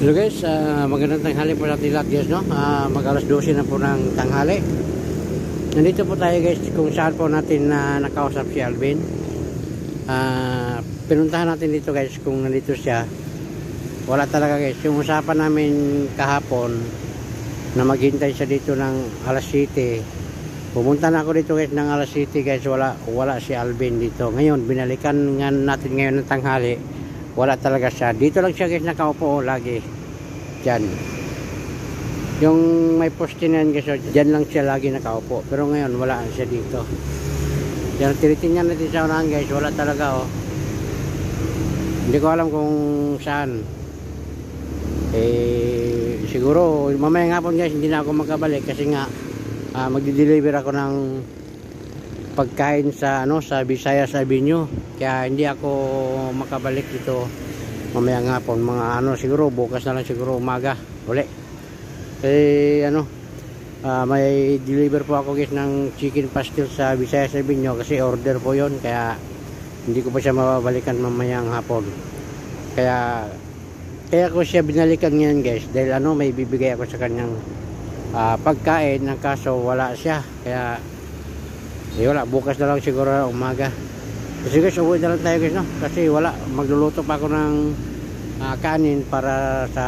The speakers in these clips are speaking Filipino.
Hello guys, magandang tanghali po natin lahat guys, no? Mag alas 12 na po ng tanghali. Nandito po tayo guys kung saan po natin nakausap si Alvin. Pinuntahan natin dito guys kung nandito siya. Wala talaga guys. Yung usapan namin kahapon na maghintay siya dito ng alas 7. Pumunta na ako dito guys ng alas 7 guys. Wala si Alvin dito. Ngayon, binalikan nga natin ngayon ng tanghali. Wala talaga siya. Dito lang siya guys nakaupo lagi. Diyan. Yung may poste na yan guys, diyan lang siya lagi nakaupo. Pero ngayon wala siya dito. Diyan tinitingnan natin sa unahan guys. Wala talaga oh. Hindi ko alam kung saan. Siguro mamaya nga po guys hindi na ako makabalik kasi nga magdi-deliver ako ng pagkain sa sa Visayas Avenue, kaya hindi ako makabalik dito mamaya nga po mga siguro bukas na lang siguro umaga uli. May deliver po ako guys ng chicken pastel sa Visayas Avenue kasi order po yon, kaya hindi ko pa siya mababalikan mamayang hapon, kaya ko siya binalikan ngayon guys dahil may bibigay ako sa kanyang pagkain, ng kaso wala siya, kaya wala, bukas na lang siguro umaga. Kasi guys, uwi na lang tayo guys, no? Kasi wala, magluluto pa ako ng kanin para sa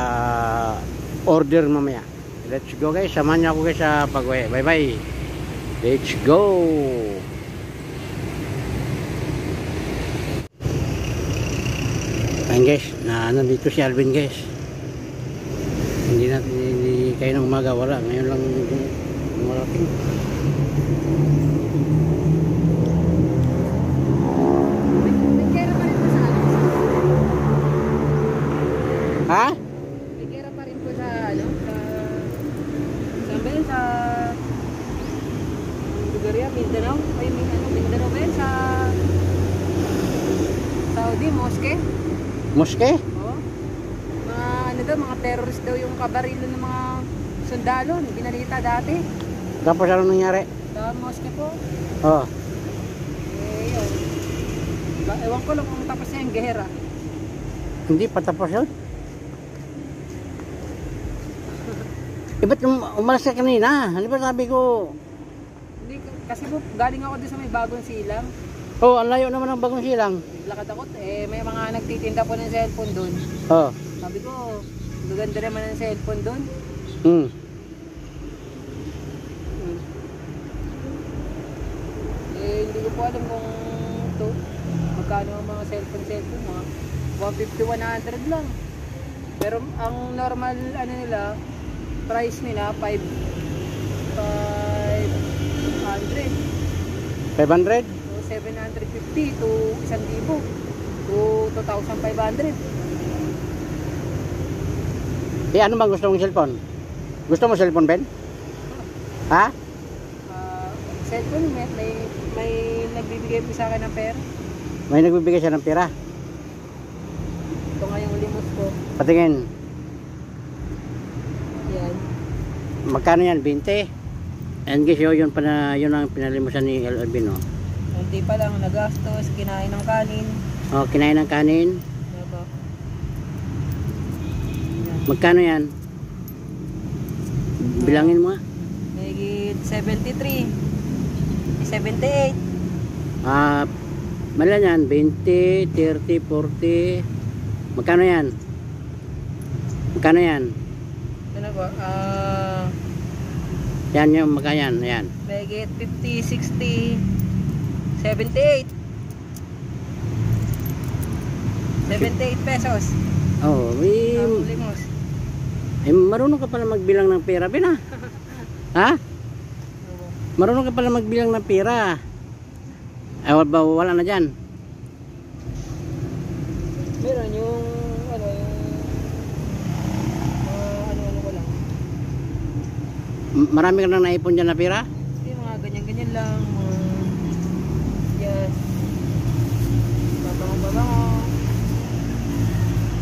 order mamaya. Let's go guys, samahan niyo ako guys sa pag-uwi. Bye bye. Let's go. Ayan guys, nandito si Alvin guys. Hindi kayo ng umaga, wala. Ngayon lang malaking. Ha? May kera pa rin po sa sa lugar yan, Mindanao. Ay, Mindanao ba yan? Sa Saudi, Mosque. Mosque? Oo. Mga terrorist daw yung kabarilo ng mga sundalo. Binalita dati. Tapos ano nangyari? Sa Mosque po. Oo. Yun. Ewan ko lang kung tapos na yung gehera. Hindi pa tapos yun? Ba't umalas ka kanina? Ano ba sabi ko? Hindi, kasi po galing ako din sa may bagong silang. Oh, ang layo naman ng bagong silang. Lakad ako, may mga nagtitinda po ng cellphone doon. Oh. Sabi ko, gaganda naman ng cellphone doon. Hindi ko po alam kung magkano ang mga cellphone, mga 150, 100 lang. Pero ang normal nila, price nila 500 500? so 750 to 1,000 to 2,500. Ano bang gusto mong cellphone? Gusto mo cellphone, Ben? Ha? Cellphone, may nagbibigay po sa akin ng pera. May nagbibigay siya ng pera? Ito nga yung limos ko. Patingin. Yan. Magkano yan? 20? And guys, yun ang pinalimusan ni Alvin, no? Hindi pa lang nagastos, kinain ng kanin. Oh, kinain ng kanin. Diba? Magkano yan? Bilangin mo nga. May 73, 78. Mala yan, 20, 30, 40. Magkano yan? Magkano yan? Ano ba? Yan yung magkayan, yan. May 50, 60, 78. 78 pesos. Oh, Limos. Marunong ka pala magbilang ng pera, Ben, ha? Ha? Marunong ka pala magbilang ng pera. Wala na dyan. Meron yung ano ko lang. Marami ka nang naipon dyan na pera? Yung mga ganyan-ganyan lang. Yan. Babango.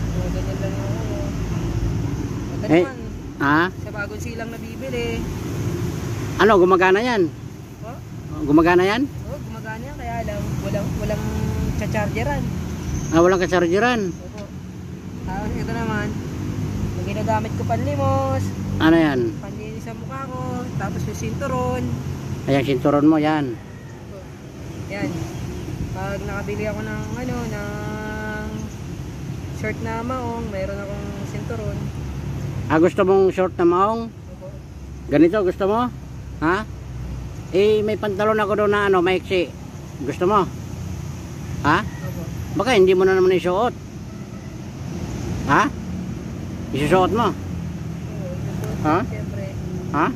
Mga ganyan lang yung Maganda naman. Sa bagong silang nabibili. Ano, gumagana yan? Oh? Gumagana yan? Oo, gumagana yan. Kaya lang, walang cha-chargeran. Walang ka-chargeran. Opo. Tapos ito naman, ginagamit ko panlimos. Ano yan? Panlinis sa mukha ko. Tapos yung sinturon. Ayan, sinturon mo yan. Yan. Pag nakabili ako ng ano, ng short na maong, mayroon akong sinturon. Gusto mong short na maong? Opo. Ganito gusto mo? Ha? May pantalon ako doon na ano, maiksi. Gusto mo? Ha? Opo. Baka hindi mo na naman isuot. Ha? Isusuot mo? Oo, Ha? siyempre. Ha?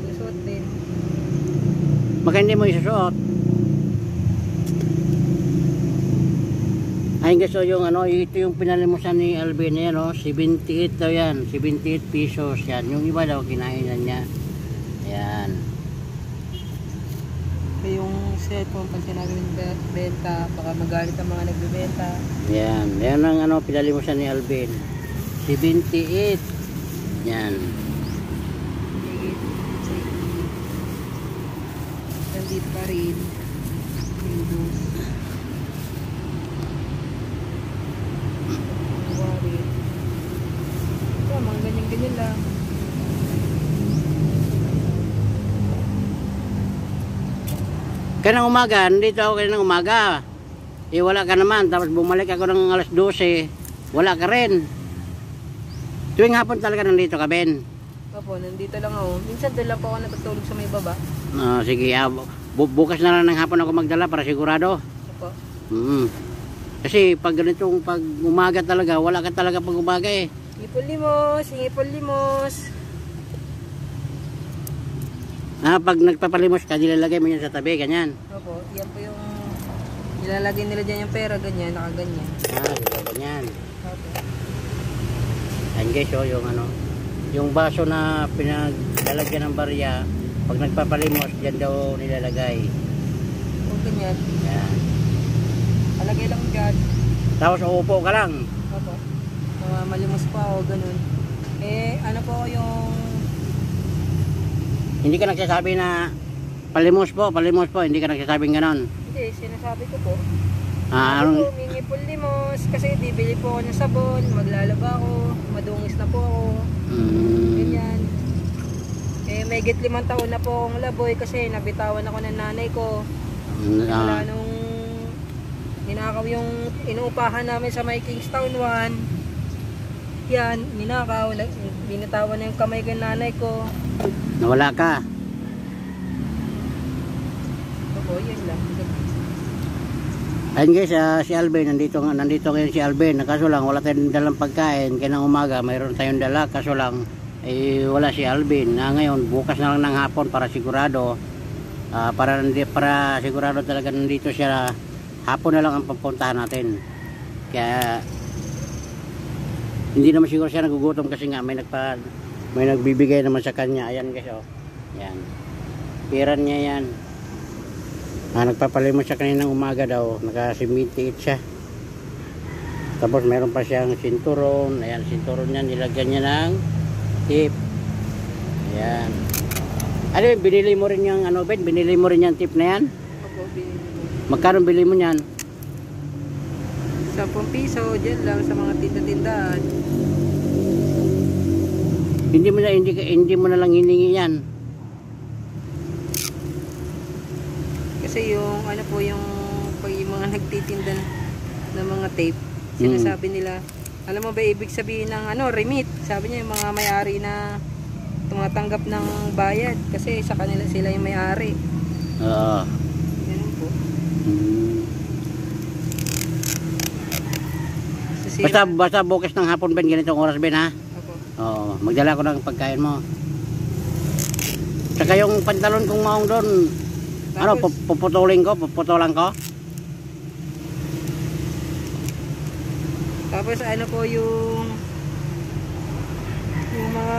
Susuot din. Baka hindi mo isusuot. Ayun guys, so yung ano, ito yung pinalimusan ni Alvin yan, oh, 78 daw yan, 78 pesos yan. Yung iba daw kinainan niya. Ayan. Yung cellphone pag sinabi ng benta, baka magalit ang mga nagbebenta. Ayan, yan ang ano, pinalimusan ni Alvin. 78. Yan. Nandito pa rin. Windows. Mga ganyan-ganyan lang. Kanang umaga, nandito ako kanang umaga. Wala ka naman, tapos bumalik ako ng alas 12. Wala ka rin. Tuwing hapon talaga nandito ka, Ben? Opo, nandito lang ako. Minsan doon lang po ako natutulog sa may baba. Sige, bukas na lang ng hapon ako magdala para sigurado. Opo. Kasi pag ganitong pag umaga talaga, wala ka talaga pag umaga eh. Ngipon limos. Pag nagpapalimos ka, nilalagay mo yan sa tabi, ganyan. Opo, yan po yung nilalagay nila dyan yung pera, ganyan, nakaganyan. Ganyan. Opo. Ayan guys, oh, yung ano, yung baso na pinaglalagyan ng barya, pag nagpapalimos, dyan daw nilalagay. O, ganyan. Ayan. Alagay lang dyan. Tapos uupo ka lang. Opo. Malimos pa ako, ganun. Ano po yung... Hindi ka nagsasabi na palimos po, hindi ka nagsasabing ganon. Hindi, sinasabi ko po. Anong... Mingipon limos, kasi bibili po ako ng sabon, maglalaba ako, madungis na po ako. Ganyan. May 5 taon na po akong laboy kasi nabitawan ako ng nanay ko. Wala nung ninakaw yung inuupahan namin sa may Kingstown 1. Yan, ninakaw, binitawan na yung kamay ko ng nanay ko. Nawala ka. Opo, yun lang. Ayun guys, si Alvin, nandito ngayon si Alvin. Kaso lang, wala tayong dalang pagkain. Kaya ng umaga, mayroon tayong dala. Kaso lang, wala si Alvin. Ngayon, bukas na lang ng hapon para sigurado. Para sigurado talaga nandito siya. Hapon na lang ang papuntahan natin. Kaya, hindi naman siguro siya nagugutom kasi nga may nagbibigay naman sa kanya. Ayan guys, oh. Yan. Piran niya yan. Nagpapalimos siya kaninang umaga daw. Naka-78 siya. Tapos meron pa siyang sinturon. Ayan, sinturon niya. Nilagyan niya ng tip. Ayan. Ano yun, binili mo rin yung ano, Ben? Binili mo rin yung tip na yan? Opo, binili mo. Magkano bili mo yan? 10 piso, dyan lang sa mga tinda-tindahan. Hindi mo na lang hiningi yan. Kasi yung ano po yung pag yung mga nagtitinda ng mga tape, sinasabi nila, alam mo ba ibig sabihin ng ano, remit? Sabi niya yung mga may-ari na tumatanggap ng bayad kasi sa kanila sila yung may-ari. Oo. Ganun po. Basta bukas ng hapon, Ben, ganitong oras, Ben, ha? Opo. Oo, magdala ko ng pagkain mo. Saka yung pantalon kong maong doon, ano, puputulan ko? Tapos ano po yung mga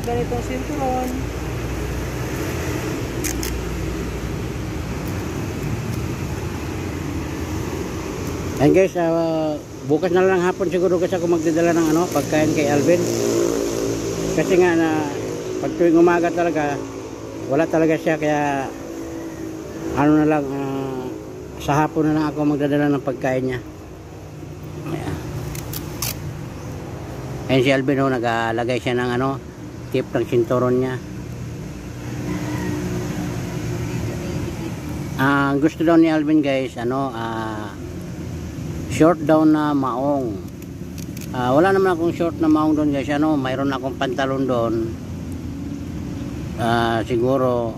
ganitong sinturon. And guys, bukas na lang hapon siguro kasi ako magdadala ng ano, pagkain kay Alvin. Kasi nga na pag tuwing umaga talaga wala talaga siya, kaya ano na lang, sa hapon na lang ako magdadala ng pagkain niya. Ayun si Alvin, oh, nagalagay siya ng ano, tip ng sinturon niya. Gusto daw ni Alvin guys, ano, short daw na maong. Wala naman akong short na maong doon guys, ano, mayroon akong pantalon doon. Siguro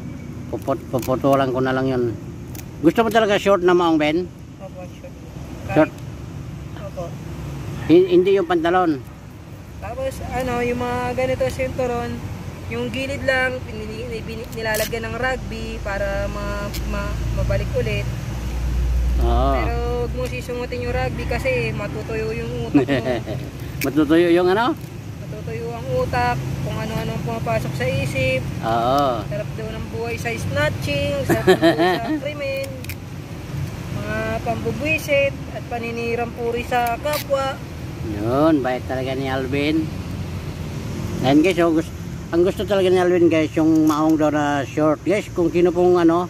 puputulan ko na lang yun. Gusto mo talaga short na maong, Ben? Opo, short. Short? Opo. Hindi yung pantalon. Tapos ano, yung mga ganito sinturon, yung gilid lang nilalagyan ng rugby para mabalik ulit. Oo. Pero huwag mo sisungutin yung rugby kasi matutuyo yung utak mo. Matutuyo yung ano? Matutuyo ang utak, kung ano-ano pumapasok sa isip. Oo. Sarap daw ng buhay sa snatching, sarap ng buhay sa krimen, mga pambubwisit at paninirang puri sa kapwa. Yun, bait talaga ni Alvin. Ayan guys, oh, ang gusto talaga ni Alvin guys, yung maong daw na short. Guys, kung sino pong ano,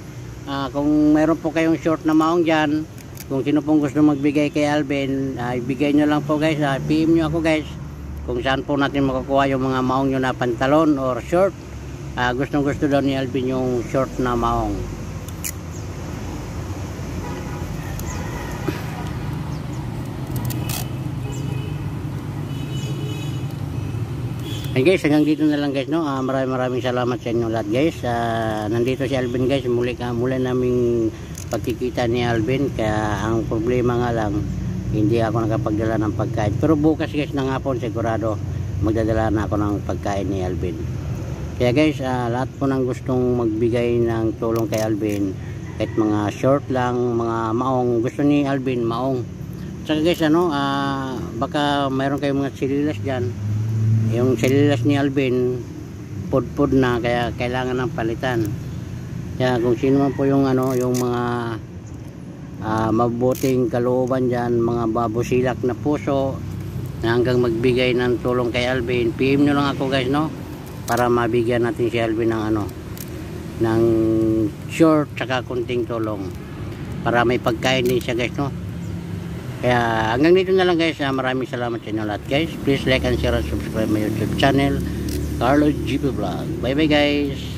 kung mayroon po kayong short na maong dyan, kung sino pong gusto magbigay kay Alvin, ibigay nyo lang po guys, PM nyo ako guys, kung saan po natin makukuha yung mga maong nyo na pantalon or short. Gustong gusto daw ni Alvin yung short na maong. Hey guys, hanggang dito na lang guys, no. Maraming salamat sa inyo lahat guys. Nandito si Alvin guys, muli naming pagkikita ni Alvin, kaya ang problema nga lang hindi ako nakapagdala ng pagkain. Pero bukas guys ng hapon sigurado magdadala na ako ng pagkain ni Alvin. Kaya guys, lahat po ng gustong magbigay ng tulong kay Alvin, kahit mga short lang, mga maong, gusto ni Alvin maong. Saka guys, ano, baka mayroon kayong mga sililas dyan. Yung sililas ni Alvin pud na, kaya kailangan ng palitan. Kaya kung sino man po yung ano, yung mga mabuting kalooban dyan, mga babusilak na puso na hanggang magbigay ng tulong kay Alvin, PM nyo lang ako guys, no, para mabigyan natin si Alvin ng ano, ng short saka kunting tulong para may pagkain din siya guys, no. Kaya hanggang dito na lang guys. Maraming salamat sa inyo lahat guys. Please like and share and subscribe my YouTube channel, Carlo GP Vlog. Bye bye guys.